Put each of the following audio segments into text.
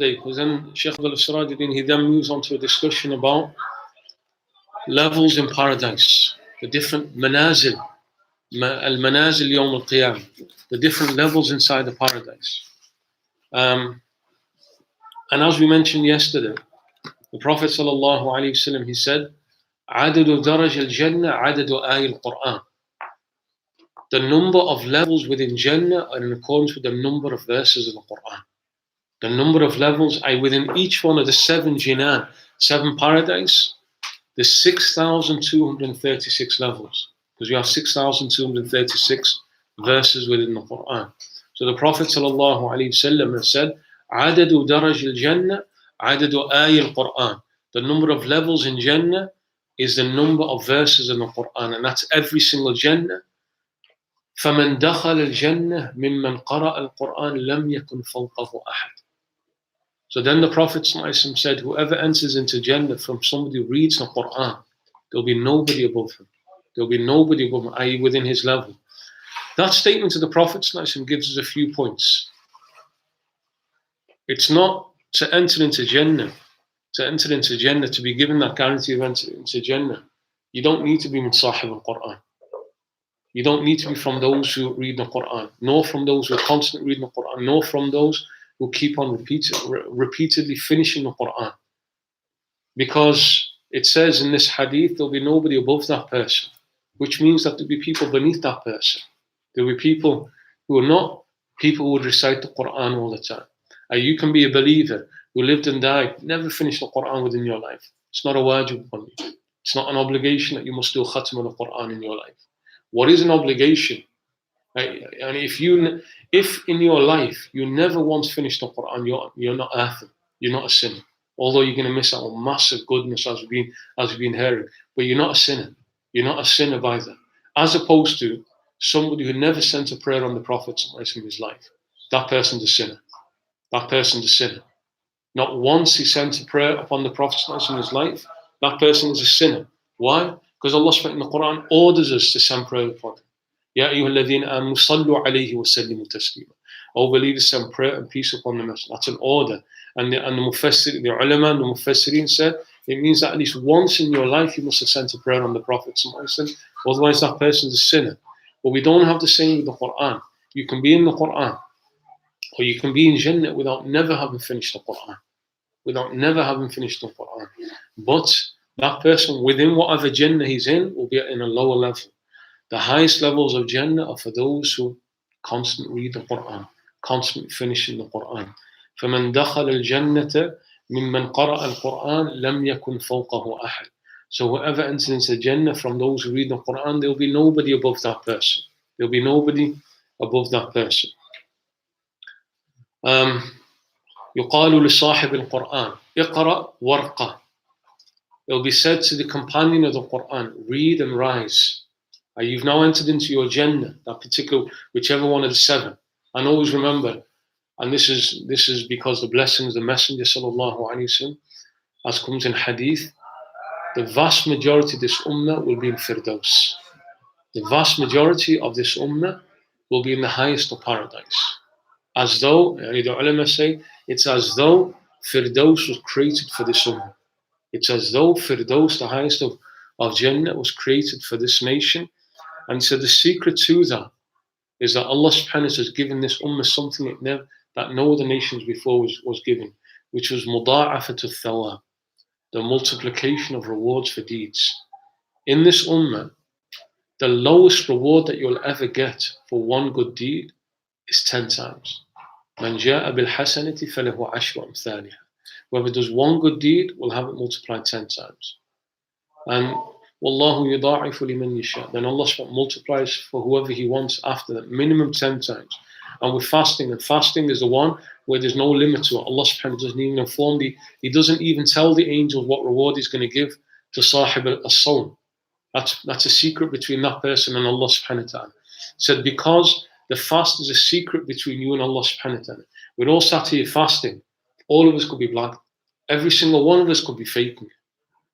because then Shaykh al-Sirajuddin, he then moves on to a discussion about levels in paradise, the different manazil, al-manazil yawm al-qiyam, the different levels inside the paradise. And as we mentioned yesterday, the Prophet sallallahu alaihi wasallam, he said, "Adadu daraj al-jannah, adadu ay al-Quran." The number of levels within Jannah are in accordance with the number of verses of the Quran. The number of levels are within each one of the 7 jinan, 7 paradise. There's 6,236 levels, because you have 6,236 verses within the Quran. So the Prophet sallallahu alaihi wasallam has said, "Adadu daraj al-Jannah, adadu ay al-Quran." The number of levels in Jannah is the number of verses in the Quran, and that's every single Jannah. فَمَنْ دَخَلَ الْجَنَّةِ مِمَّنْ قَرَأَ الْقُرْآنَ لَمْ يَكُنْ فَوْقَهُ أَحَدٌ. So then the Prophet said, whoever enters into Jannah from somebody who reads the Quran, there'll be nobody above him. There'll be nobody above him, i.e. within his level. That statement of the Prophet gives us a few points. It's not to enter into Jannah, to be given that guarantee of entering into Jannah. You don't need to be min sahib al-Quran. You don't need to be from those who read the Quran, nor from those who are constantly reading the Quran, nor from those who keep on repeatedly finishing the Quran. Because it says in this hadith, there'll be nobody above that person, which means that there'll be people beneath that person. There'll be people who are not people who would recite the Quran all the time. You can be a believer who lived and died, never finished the Quran within your life. It's not a wajib upon you. It's not an obligation that you must do a khatm of the Quran in your life. What is an obligation? And if in your life you never once finished the Quran, you're not atham, you're not a sinner. Although you're going to miss out on massive goodness as we've been hearing, but you're not a sinner. You're not a sinner by that. As opposed to somebody who never sent a prayer on the Prophet in his life. That person's a sinner. That person's a sinner. Not once he sent a prayer upon the Prophet in his life. That person is a sinner. Why? Because Allah in the Quran orders us to send prayer upon him. Ya ayyuhalladhina amanu sallu alayhi wa sallimu taslima. O believers, send prayer and peace upon the Messenger. That's an order. And the Mufassir, the ulama and the Mufassirin said, it means that at least once in your life you must have sent a prayer on the Prophet. Otherwise that person's a sinner. But we don't have the same with the Quran. You can be in the Quran, or you can be in Jannah without never having finished the Quran. But that person, within whatever Jannah he's in, will be in a lower level. The highest levels of Jannah are for those who constantly read the Quran, constantly finishing the Quran. فَمَنْ دَخَلَ الْجَنَّةَ مِمَّنْ قَرَأَ الْقُرْآنَ لَمْ يَكُنْ فَوْقَهُ أَحَدٌ. So whoever enters into Jannah from those who read the Quran, there will be nobody above that person. There will be nobody above that person. يقال لصاحب القرآن اقرأ وارقى. It will be said to the companion of the Quran, read and rise. You've now entered into your Jannah, that particular, whichever one of the 7. And always remember, and this is because the blessings of the Messenger sallallahu alaihi wasallam, as comes in hadith, the vast majority of this ummah will be in Firdaus. The vast majority of this ummah will be in the highest of paradise. As though, the ulama say, it's as though Firdaus was created for this ummah. It's as though Firdaus, the highest of Jannah, was created for this nation. And so the secret to that is that Allah subhanahu wa ta'ala has given this ummah something that no other nations before was given, which was muda'afat al-thawab, the multiplication of rewards for deeds. In this ummah, the lowest reward that you'll ever get for one good deed is 10 times. Man ja'a bil hasanati falahu ashru amthaliha. Whoever does one good deed will have it multiplied 10 times. And Wallahu yudha'ifu liman yasha. Then Allah multiplies for whoever He wants after that, minimum 10 times. And with fasting, and fasting is the one where there's no limit to it. Allah subhanahu wa ta'ala doesn't even inform He doesn't even tell the angels what reward He's going to give to Sahib al-Sawm. That's a secret between that person and Allah subhanahu wa ta'ala. Said because the fast is a secret between you and Allah subhanahu wa ta'ala. We're all sat here fasting. All of us could be black. Every single one of us could be faking.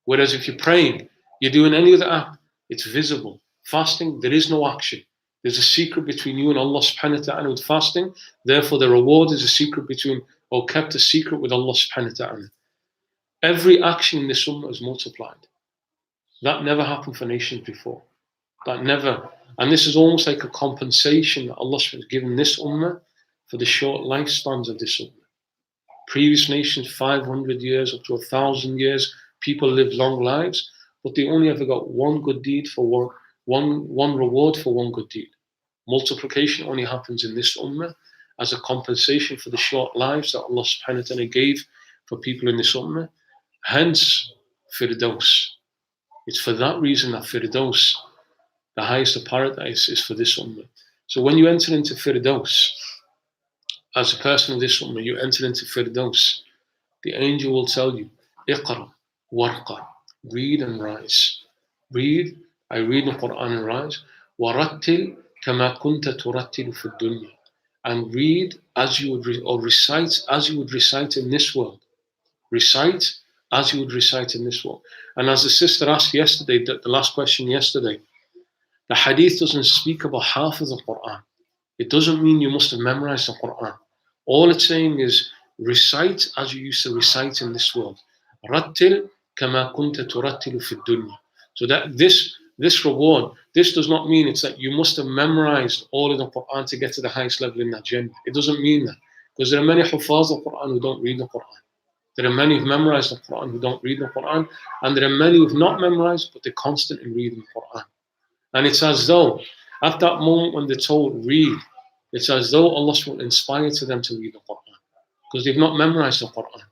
Whereas if you're praying, you're doing any other act, it's visible. Fasting, there is no action. There's a secret between you and Allah subhanahu wa ta'ala with fasting. Therefore, the reward is a secret between or kept a secret with Allah subhanahu wa ta'ala. Every action in this ummah is multiplied. That never happened for nations before. That never. And this is almost like a compensation that Allah has given this ummah for the short lifespans of this ummah. Previous nations, 500 years up to 1,000 years, people lived long lives, but they only ever got one good deed for one reward for one good deed. Multiplication only happens in this ummah as a compensation for the short lives that Allah subhanahu wa ta'ala gave for people in this ummah. Hence, Firdaus. It's for that reason that Firdaus, the highest of paradise, is for this ummah. So when you enter into Firdaus, as a person of this ummah, you enter into Firdaus, the angel will tell you, Iqra, warqa, read and rise. Read, I read the Quran and rise. Warattil kama kunta turattilu fi dunya. And read as you would, or recite as you would recite in this world. Recite as you would recite in this world. And as the sister asked yesterday, the last question yesterday, the hadith doesn't speak about half of the Quran. It doesn't mean you must have memorized the Quran. All it's saying is recite as you used to recite in this world. Rattil kama kunta turattilu fi dunya. So that this reward, this does not mean it's that you must have memorized all of the Quran to get to the highest level in that Jannah. It doesn't mean that. Because there are many Hufaz of the Quran who don't read the Quran. There are many who've memorized the Quran who don't read the Quran. And there are many who've not memorized, but they're constant in reading the Quran. And it's as though, at that moment when they're told, read, it's as though Allah will inspire to them to read the Quran. Because they've not memorized the Quran.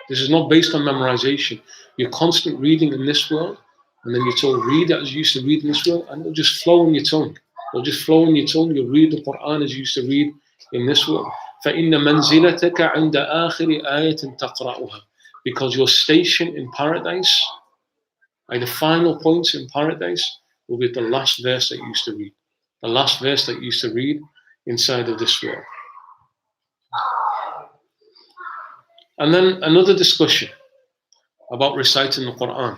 This is not based on memorization. You're constant reading in this world, and then you're told, read it as you used to read in this world, and it'll just flow on your tongue. It'll just flow on your tongue. You'll read the Quran as you used to read in this world. فَإِنَّ مَنْزِلَتَكَ عِنْدَ آخِرِ آيَةٍ تَقْرَأُهَا. Because your station in paradise, at the final points in paradise, will be the last verse that you used to read. The last verse that you used to read inside of this world. And then another discussion about reciting the Quran.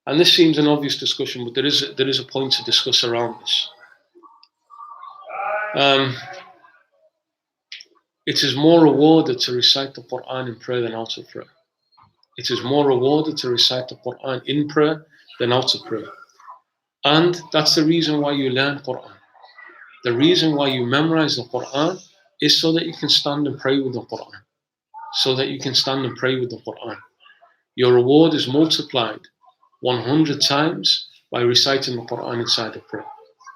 And this seems an obvious discussion, but there is a point to discuss around this. It is more rewarded to recite the Quran in prayer than out of prayer. It is more rewarded to recite the Quran in prayer than out of prayer. And that's the reason why you learn Quran. The reason why you memorize the Quran is so that you can stand and pray with the Quran. So that you can stand and pray with the Quran. Your reward is multiplied 100 times by reciting the Quran inside of prayer.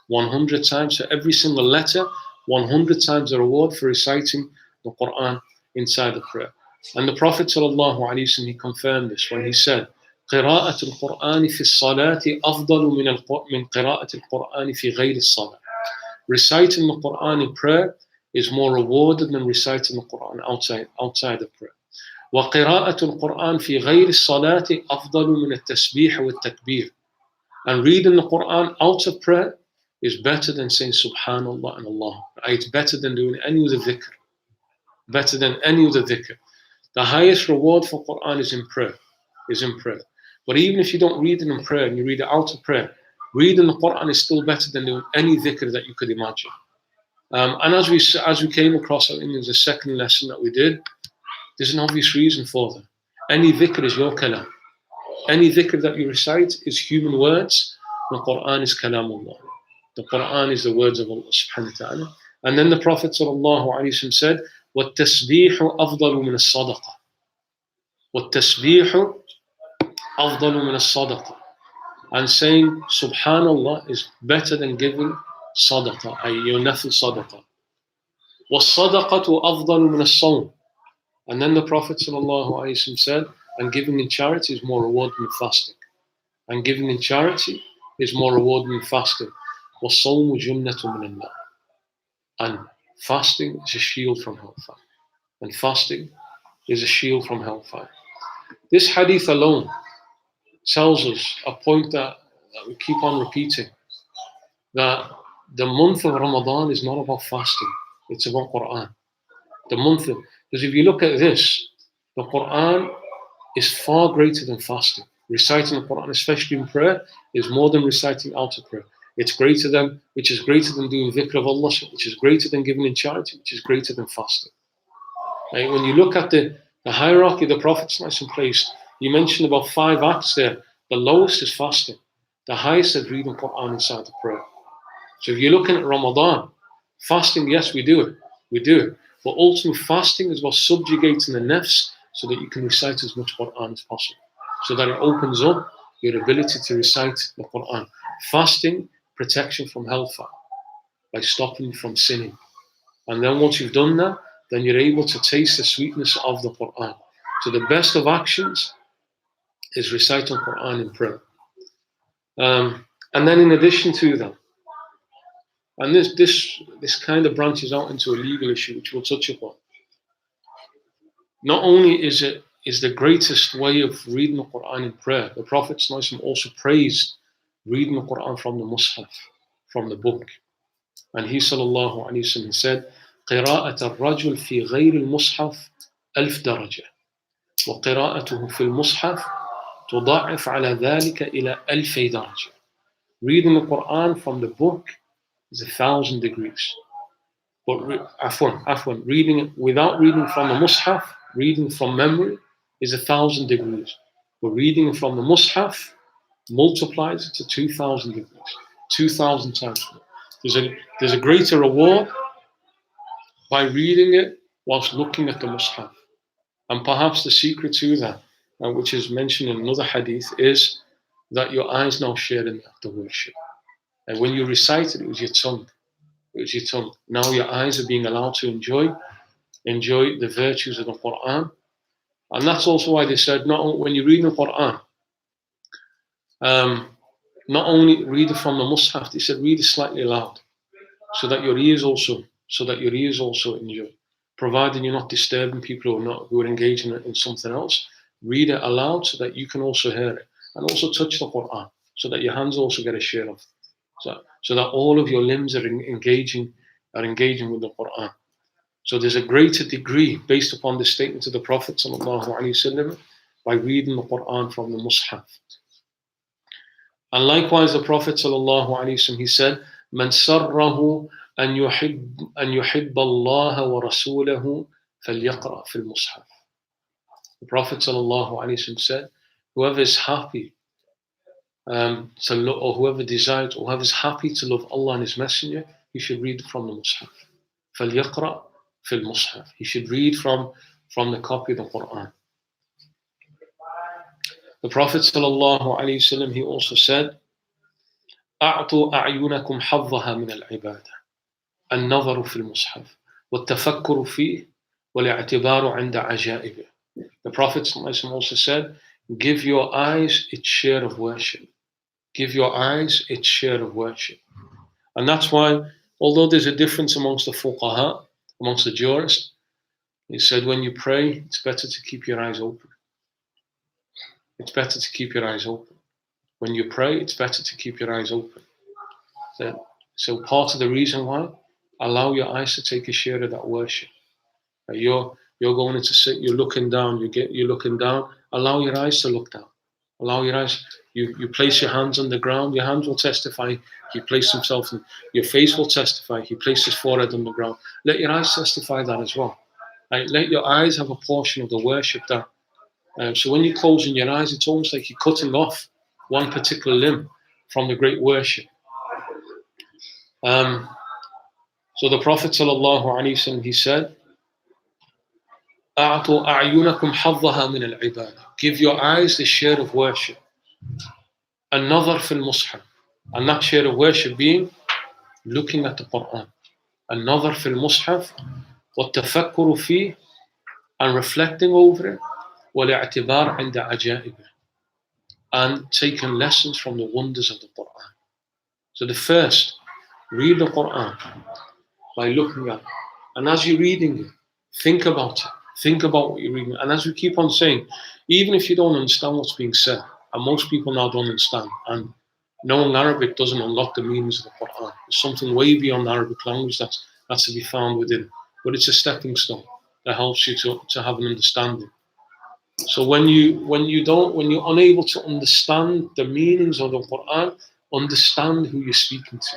100 times for every single letter, 100 times the reward for reciting the Quran inside the prayer. And the Prophet ﷺ, he confirmed this when he said, قراءة القرآن في الصلاة أفضل من قراءة القرآن في غير الصلاة. Reciting the Quran in prayer is more rewarded than reciting the Quran outside of prayer. وقراءة القرآن في غير الصلاة أفضل من التسبيح والتكبير. And reading the Quran out of prayer is better than saying Subhanallah and Allah. It's better than doing any of the dhikr. Better than any of the dhikr. The highest reward for Quran is in prayer. But even if you don't read it in prayer and you read it out of prayer, reading the Quran is still better than doing any dhikr that you could imagine. And as we came across, I think it was the second lesson that we did, there's an obvious reason for that. Any dhikr is your kalam. Any dhikr that you recite is human words. The Quran is kalamullah. The Quran is the words of Allah subhanahu wa ta'ala. And then the Prophet ﷺ said, وَالتَّسْبِيحُ أَفْضَلُ مِنَ الصَّدَقَةِ. وَالتَّسْبِيحُ أَفْضَلُ مِنَ الصَّدَقَةِ. And saying Subhanallah is better than giving sadaqah, your nafil sadaqah. وَالصَّدَقَةُ أَفْضَلُ مِنَ الصَّوْمِ. And then the Prophet ﷺ said, and giving in charity is more reward than fasting. And giving in charity is more reward than fasting. وَالصَّوْمُ جُنَّةٌ مِنَ النَّارِ. And fasting is a shield from hellfire. And fasting is a shield from hellfire. This hadith alone tells us a point that we keep on repeating, that the month of Ramadan is not about fasting, it's about Quran. Because if you look at this, the Quran is far greater than fasting. Reciting the Quran, especially in prayer, is more than reciting out of prayer. Which is greater than doing dhikr of Allah, which is greater than giving in charity, which is greater than fasting. Right? When you look at the hierarchy the Prophet's nice and placed, you mentioned about 5 acts there. The lowest is fasting. The highest is reading Quran inside the prayer. So if you're looking at Ramadan, fasting, yes, we do it. We do it. But ultimately, fasting is about subjugating the nafs so that you can recite as much Quran as possible. So that it opens up your ability to recite the Quran. Fasting, protection from hellfire by stopping you from sinning. And then once you've done that, then you're able to taste the sweetness of the Quran. So the best of actions is reciting Quran in prayer. And then in addition to that, and this kind of branches out into a legal issue, which we'll touch upon. Not only is the greatest way of reading the Quran in prayer, the Prophet also praised reading the Quran from the Mus'haf, from the book. And he sallallahu alayhi wa sallam said, قراءة الرجل في غير المصحف 1000 درجة وقراءته في المصحف تضاعف على ذلك إلى 2000 درجة. Reading the Quran from the book is 1000 degrees. But reading it without reading from the Mus'haf, reading from memory, is 1000 degrees. But reading from the Mus'haf multiplies it to 2000 degrees, 2000 times more. There's a greater reward by reading it whilst looking at the Mus'haf. And perhaps the secret to that, which is mentioned in another hadith, is that your eyes now share in the worship. And when you recite it, it was your tongue. It was your tongue. Now your eyes are being allowed to enjoy the virtues of the Quran. And that's also why they said, when you read the Quran, not only read it from the Mus'haf, they said read it slightly loud, so that your ears also enjoy. Provided you're not disturbing people who are engaging in something else, read it aloud so that you can also hear it, and also touch the Quran, so that your hands also get a share of it, so that all of your limbs are engaging with the Quran. So there's a greater degree based upon the statement of the Prophet ﷺ by reading the Quran from the Mus'haf. And likewise, the Prophet ﷺ, he said, "Man sarrahu an yuhibba Allah wa rasulahu falyaqra fil Mus'haf." The Prophet ﷺ said, "Whoever is happy or whoever desires, or whoever is happy to love Allah and His Messenger, he should read from the Mus'haf. فَلْيَقْرَأْ فِي الْمُصْحَفِ." He should read from the copy of the Quran. The Prophet ﷺ, he also said, أَعْطُوا أَعْيُنَكُمْ حَظَّهَا مِنَ الْعِبَادَةِ النَّظَرُ فِي الْمُصْحَفِ وَالتَّفَكُّرُ فِيهِ وَالْاعْتِبَارُ عِنْدَ عَجَائِبِهِ. The Prophet ﷺ also said, give your eyes its share of worship. Give your eyes its share of worship. And that's why, although there's a difference amongst the fuqaha, amongst the jurists, he said when you pray, it's better to keep your eyes open. It's better to keep your eyes open. When you pray, it's better to keep your eyes open. So part of the reason why, allow your eyes to take a share of that worship. You're going into sit, you're looking down, you're looking down, allow your eyes to look down. Allow your eyes, you place your hands on the ground, your hands will testify, he placed himself in, your face will testify, he placed his forehead on the ground. Let your eyes testify that as well. Right? Let your eyes have a portion of the worship that. So when you're closing your eyes, it's almost like you're cutting off one particular limb from the great worship. So the Prophet ﷺ, he said, أَعْطُوا أَعْيُنَكُمْ حَظَّهَا مِنَ الْعِبَادَةِ. Give your eyes the share of worship. النَّظَرُ فِي الْمُصْحَفِ. And that share of worship being looking at the Quran. النَّظَرُ فِي الْمُصْحَفِ وَالتَّفَكُّرُ فِيهِ, and reflecting over it. وَالْاعْتِبَارُ عِنْدَ عَجَائِبِهِ, and taking lessons from the wonders of the Quran. So the first, read the Quran by looking at it. And as you're reading it, think about it. Think about what you're reading. And as we keep on saying, even if you don't understand what's being said, and most people now don't understand, and knowing Arabic doesn't unlock the meanings of the Quran. There's something way beyond the Arabic language that's to be found within. But it's a stepping stone that helps you to have an understanding. So when you're unable to understand the meanings of the Quran, understand who you're speaking to.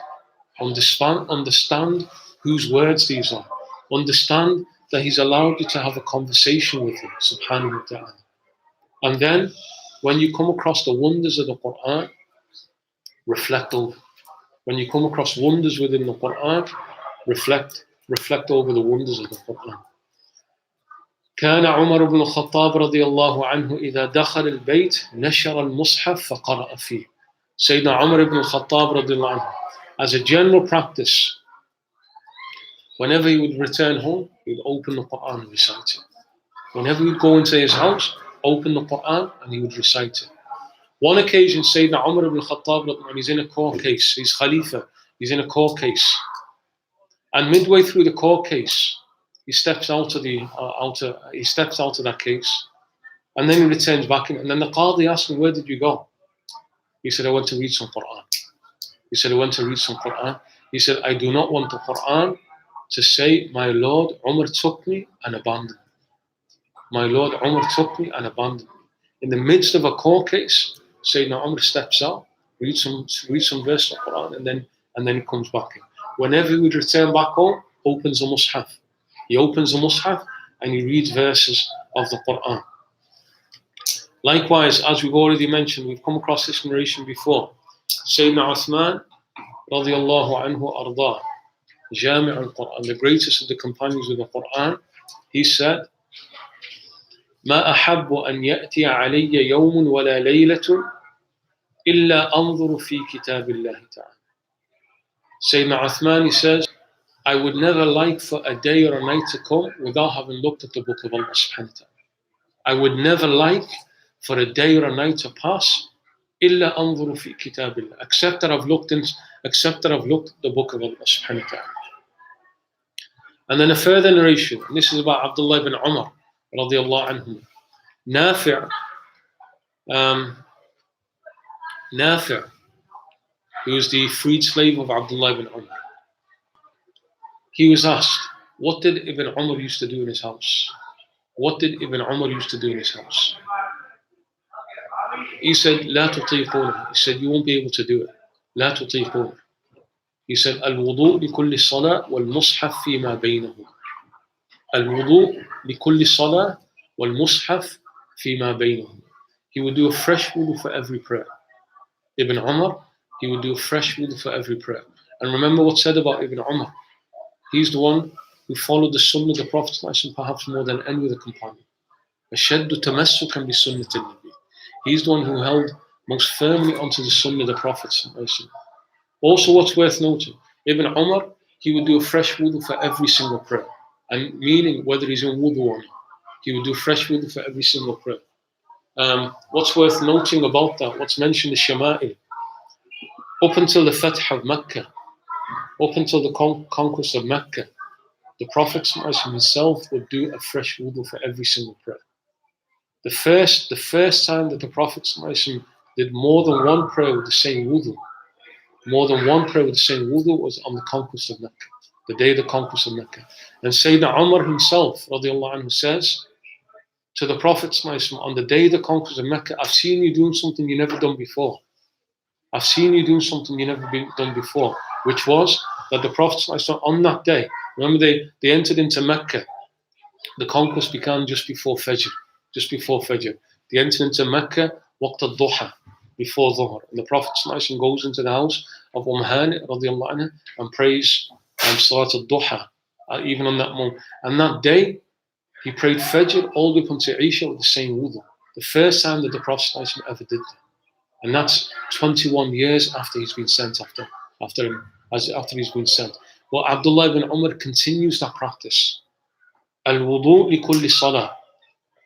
Understand whose words these are. Understand that He's allowed you to have a conversation with Him, subhanahu wa ta'ala. And then, when you come across the wonders of the Quran, reflect over. When you come across wonders within the Quran, reflect over the wonders of the Quran. كان عمر بن الخطاب رضي الله عنه إذا دخل البيت نشر المصحف فقرأ فيه. Sayyidina Umar ibn al-Khattab رضي الله عنه, as a general practice, whenever he would return home, he would open the Quran and recite it. Whenever he would go into his house, open the Quran and he would recite it. One occasion, Sayyidina Umar ibn al-Khattab, he's in a court case, he's Khalifa, he's in a court case. And midway through the court case, he steps out of that case, and then he returns back in. And then the Qadi asks him, "Where did you go?" He said, "I went to read some Quran." He said, "I went to read some Quran." He said, "I do not want the Quran to say, my Lord Umar took me and abandoned me. My Lord Umar took me and abandoned me." In the midst of a court case, Sayyidina Umar steps out, reads some verse of Quran, and then he comes back in. Whenever he would return back home, opens the Mus'haf. He opens the Mus'haf and he reads verses of the Quran. Likewise, as we've already mentioned, we've come across this narration before. Sayyidina Uthman, radiyallahu anhu ardah, Jami' al-Quran, the greatest of the companions of the Quran, he said, ما أحب أن يأتي علي يوم ولا ليلة إلا أنظر في كتاب الله تعالى. Sayyidina Uthman, he says, I would never like for a day or a night to come without having looked at the book of Allah subhanahu wa ta'ala. I would never like for a day or a night to pass إلا أنظر في كتاب الله, except that I've looked at the book of Allah subhanahu wa ta'ala. And then a further narration, and this is about Abdullah ibn Umar radiyallahu anhu. Nafi', who was the freed slave of Abdullah ibn Umar. He was asked, what did Ibn Umar used to do in his house? What did Ibn Umar used to do in his house? He said, لا تطيقونه. He said, you won't be able to do it. لا تطيقونه. He said, الوضوء لكل صلاة والمصحف فيما بينهم. الوضوء لكل صلاة والمصحف فيما بينهم. He would do a fresh wudu for every prayer. Ibn Umar, he would do a fresh wudu for every prayer. And remember what's said about Ibn Umar. He's the one who followed the sunnah of the Prophet perhaps more than any other companion. أشد تمسكا بسنة النبي. He's the one who held most firmly onto the sunnah of the Prophet. Also, what's worth noting, Ibn Umar, he would do a fresh wudu for every single prayer. And meaning whether he's in wudu or not, he would do fresh wudu for every single prayer. What's worth noting about that, what's mentioned in Shama'il, up until the Fath of Mecca, up until the conquest of Mecca, the Prophet himself would do a fresh wudu for every single prayer. The first time that the Prophet did more than one prayer with the same wudu, was on the conquest of Mecca, the day of the conquest of Mecca. And Sayyidina Umar himself, radiallahu anhu, says to the Prophet on the day of the conquest of Mecca, I've seen you doing something you never done before. I've seen you doing something you never done before, which was that the Prophet on that day, remember they entered into Mecca. The conquest began just before Fajr. They entered into Mecca, waqt al-duha, before Dhuhr. And the Prophet goes into the house of Hani radiallahu anha and prays Salat al-duha, even on that moment. And that day, he prayed Fajr all the way up until Isha with the same wudu. The first time that the Prophet ever did that. And that's 21 years after he's been sent, after he's been sent. Well, Abdullah ibn Umar continues that practice. Al-wudu li kulli salah.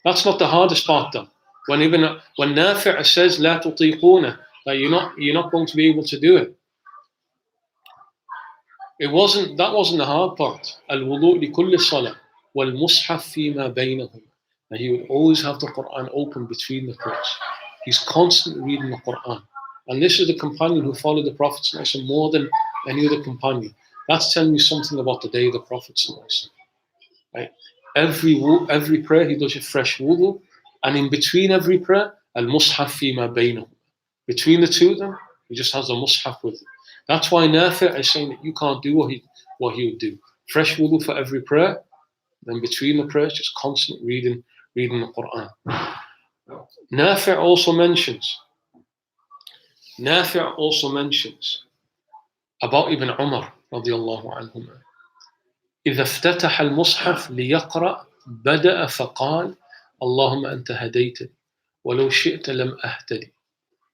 That's not the hardest part though. When Nafi' says la tutiquna, that you're not going to be able to do it. That wasn't the hard part. Al-wudu li kulli salah wal mushaf fima baynahum. And he would always have the Quran open between the prayers. He's constantly reading the Quran. And this is the companion who followed the Prophet more than any other companion. That's telling you something about the day of the Prophet. Right? Every prayer he does a fresh wudu, and in between every prayer, al-mushaf fima baynahum. Between the two of them, he just has a mushaf with him. That's why Nafi' is saying that you can't do what he would do. Fresh wudu for every prayer, Then between the prayers, just constant reading the Quran. Nafi' also mentions about Ibn Umar radiallahu anhuma. إذا افتتح المصحف ليقرأ بدأ فقال اللهم أنت هديتني ولو شئت لم أهتدي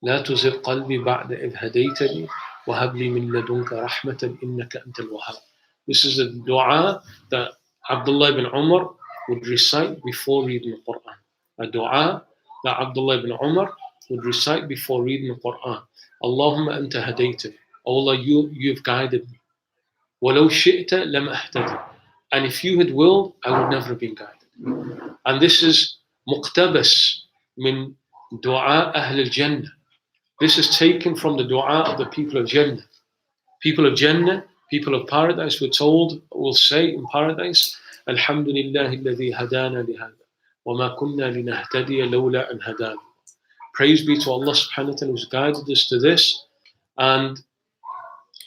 لا تزغ قلبي بعد إذ هديتني وهب لي من لدنك رحمة إنك أنت الوهاب. This is the dua that Abdullah ibn Umar would recite before reading the Quran. A dua that Abdullah ibn Umar would recite before reading the Quran. Allahumma anta hadaytani. Oh Allah, you've guided me. وَلَوْ شِئْتَ لَمْ أَهْتَدِي. And if you had willed, I would never have been guided. And this is muqtabas min dua ahl al-Jannah. This is taken from the dua of the people of Jannah. People of Jannah, people of paradise, will say in paradise, Alhamdulillahi alladhi hadana lihada, wa ma kunna linahtadiya lawla an hadana. Praise be to Allah subhanahu wa ta'ala who's guided us to this, and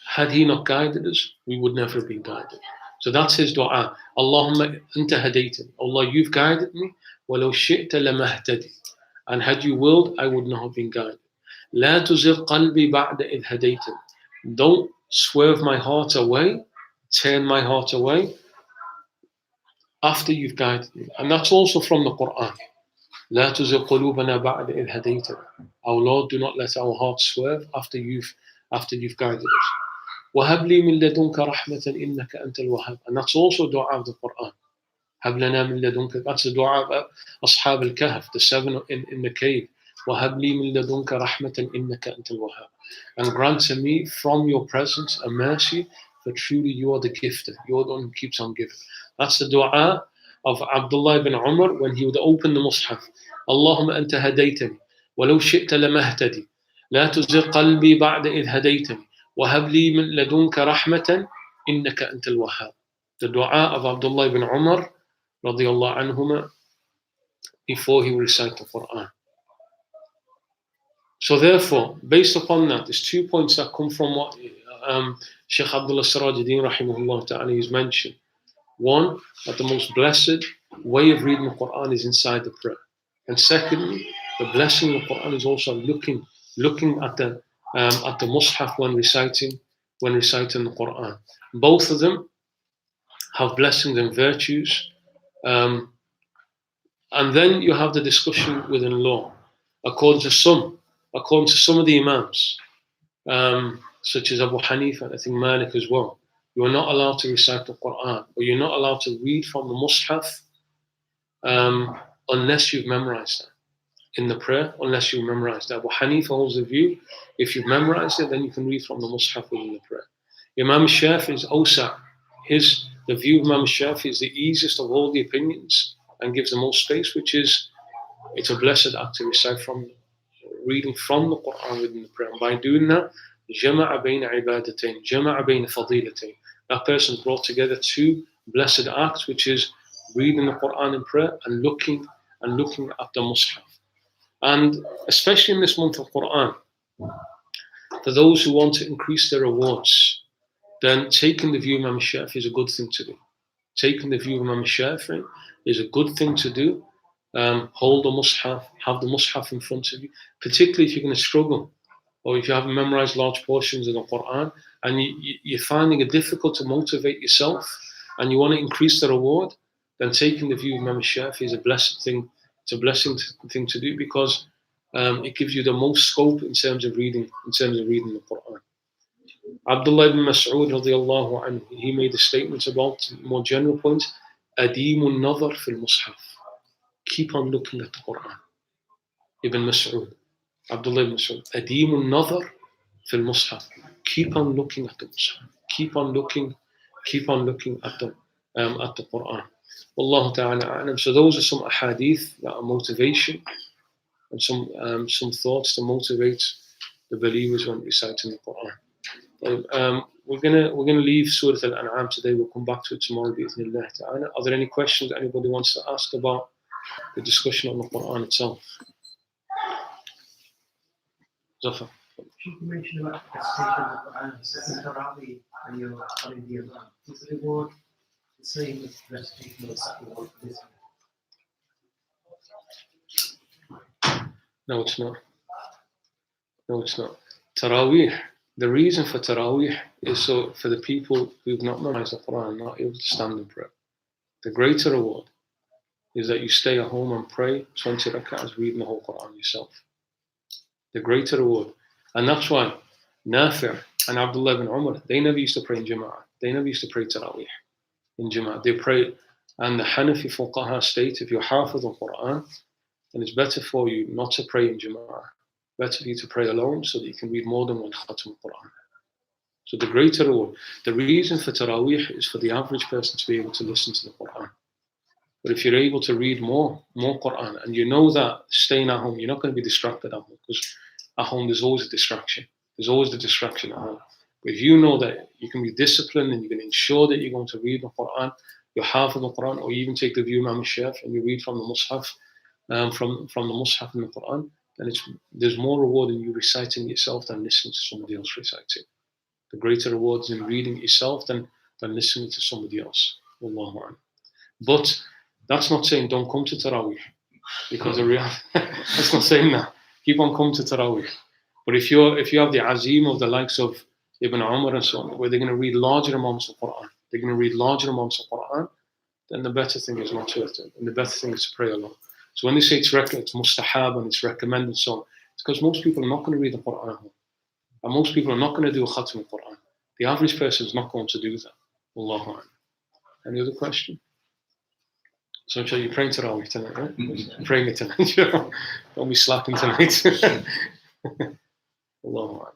had He not guided us, we would never have been guided. So that's his dua. Allahumma anta hadaytani. Allah, you've guided me. Walau shi'ta lamahtadi. And had you willed, I would not have been guided. La tuzigh qalbi ba'da idh hadaytani. Don't swerve my heart away, turn my heart away after you've guided me. And that's also from the Quran. La tuzigh qulubana ba'da idh hadaytani. Our Lord, do not let our hearts swerve after you've guided us. وَهَبْ لِي مِن لَدُنْكَ رَحْمَةً إِنَّكَ أَنْتَ الْوَهَّابُ. And that's also dua of the Quran. هَبْ لَنَا مِن لَدُنْكَ. That's the dua of Ashab al-Kahf, the seven in the cave. وَهَبْ لِي مِن لَدُنْكَ رَحْمَةً إِنَّكَ أَنْتَ الْوَهَّابُ. And grant to me from your presence a mercy, for truly you are the gifter. You are the one who keeps on giving. That's the dua of Abdullah ibn Umar when he would open the Mus'haf. Allahumma anta hadaytani. وَلَوْ شِئْتَ لَمَهْتَدِي. لَا تُزِغْ قَلْبِي بَعْدَ إِذْ هَدَيْتَنِي. وَهَبْ لِي مِن لَدُنْكَ رَحْمَةً إِنَّكَ أَنْتَ الْوَهَّابُ. The dua of Abdullah ibn Umar radiallahu anhuma before he would recite the Quran. So therefore, based upon that, there's 2 points that come from what Shaykh Abdullah Sirajuddin rahimahullah ta'ala has mentioned. One, that the most blessed way of reading the Quran is inside the prayer. And secondly, the blessing of the Quran is also looking at the Mus'haf when reciting the Quran. Both of them have blessings and virtues. And then you have the discussion within law. According to some of the Imams, such as Abu Hanifa and I think Malik as well, you are not allowed to recite the Quran, or you're not allowed to read from the Mus'haf unless you've memorized that. In the prayer, unless you memorize that. Abu Hanifa holds the view, if you've memorized it, then you can read from the Mus'haf within the prayer. Imam Shafi is awsa. The view of Imam Shafi is the easiest of all the opinions and gives the most space, which is, it's a blessed act to recite reading from the Quran within the prayer. And by doing that, جَمَعَ بَيْنَ عِبَادَتَيْنِ جَمَعَ بَيْنَ فَضِيلَتَيْنِ. That person brought together two blessed acts, which is reading the Quran in prayer and looking at the Mus'haf. And especially in this month of Quran, for those who want to increase their rewards, then taking the view of Imam Shafi is a good thing to do. Taking the view of Imam Shafi is a good thing to do. Hold the Mus'haf, have the Mus'haf in front of you, particularly if you're going to struggle, or if you haven't memorized large portions of the Quran, and you're finding it difficult to motivate yourself, and you want to increase the reward, then taking the view of Imam Shafi is a blessed thing. It's a blessing thing to do, because it gives you the most scope in terms of reading the Quran. Abdullah ibn Mas'ud radiallahu anhu, he made a statement about more general points. Adimun nazar fil Mus'haf. Keep on looking at the Quran. Ibn Mas'ud, Abdullah ibn Mas'ud. Adimun nazar fil Mus'haf. Keep on looking at the Mus'haf. Keep on looking at the Quran. Wallahu ta'ala a'lam. So those are some ahadith that are motivation, and some thoughts to motivate the believers when reciting the Quran. We're gonna leave Surah Al-An'am today. We'll come back to it tomorrow, bi'idhnillah ta'ala. Are there any questions that anybody wants to ask about the discussion on the Quran itself? Zafar. You mentioned about the recitation of the Quran, second Tarawih, and you're studying the Imam. Is the reward the same as the recitation of the second one for this one? No, it's not. No, it's not. Taraweeh, the reason for Taraweeh is so for the people who've not memorized the Quran, not able to stand and pray. The greater reward is that you stay at home and pray 20 rak'ahs reading the whole Quran yourself. The greater reward. And that's why Nafi' and Abdullah ibn Umar, they never used to pray in Jama'ah. They never used to pray Taraweeh in Jama'ah. They pray, and the Hanafi fuqaha state, if you're hafiz al Quran, then it's better for you not to pray in Jama'ah. Better for you to pray alone so that you can read more than one khatam al Quran. So the greater reward. The reason for Taraweeh is for the average person to be able to listen to the Quran. But if you're able to read more Quran, and you know that staying at home, you're not going to be distracted at home, because at home there's always a distraction. There's always the distraction at home. But if you know that you can be disciplined and you can ensure that you're going to read the Quran, you have the Quran, or you even take the view of Imam Shaykh and you read from the Mus'haf, from the Mus'haf in the Quran, then there's more reward in you reciting yourself than listening to somebody else reciting. The greater rewards in reading yourself than listening to somebody else. Wallahu a'lam. But that's not saying don't come to Taraweeh, because that's not saying that. Keep on coming to Taraweeh. But if you have the azim of the likes of Ibn Umar and so on, where they're going to read larger amounts of Quran, then the better thing is not to attend, and the better thing is to pray alone. So when they say it's mustahab and it's recommended, so it's because most people are not going to read the Quran, and most people are not going to do a khatam of Quran. The average person is not going to do that. Wallahu a'lam. Any other question? So I'm sure you're praying Tarawih tonight, right? You're praying it tonight. Don't be slacking tonight. Allahu a'lam.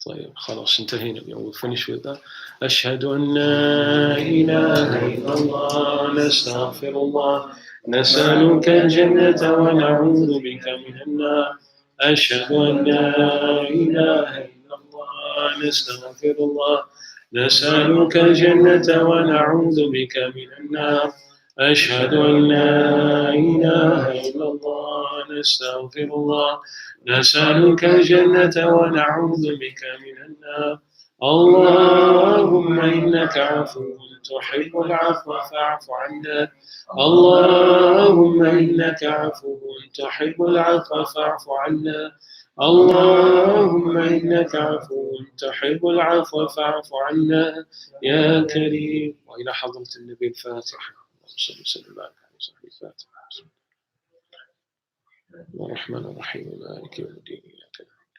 طيب خلاص انتهينا اليوم. We'll finish with that. أشهد أن لا إله إلا الله نستغفر الله نسألك الجنة ونعوذ بك من النار. أشهد أن لا إله إلا الله نستغفر الله نسألك الجنة ونعوذ بك من النار. أشهد أن لا إله إلا الله نستغفر الله نسألك الجنة ونعوذ بك من النار. اللهم إنك عفو تحب العفو فاعف عنا. اللهم إنك عفو تحب العفو فاعف عنا. اللهم إنك عفو تحب العفو فاعف عنا يا كريم. وإلى حضرة النبي الفاتحة. صلى الله عليه وسلم. الفاتحة. الرحمن الرحيم مالك يوم الدين إياك نعبد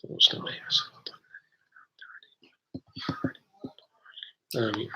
وإياك نستعين. آمين.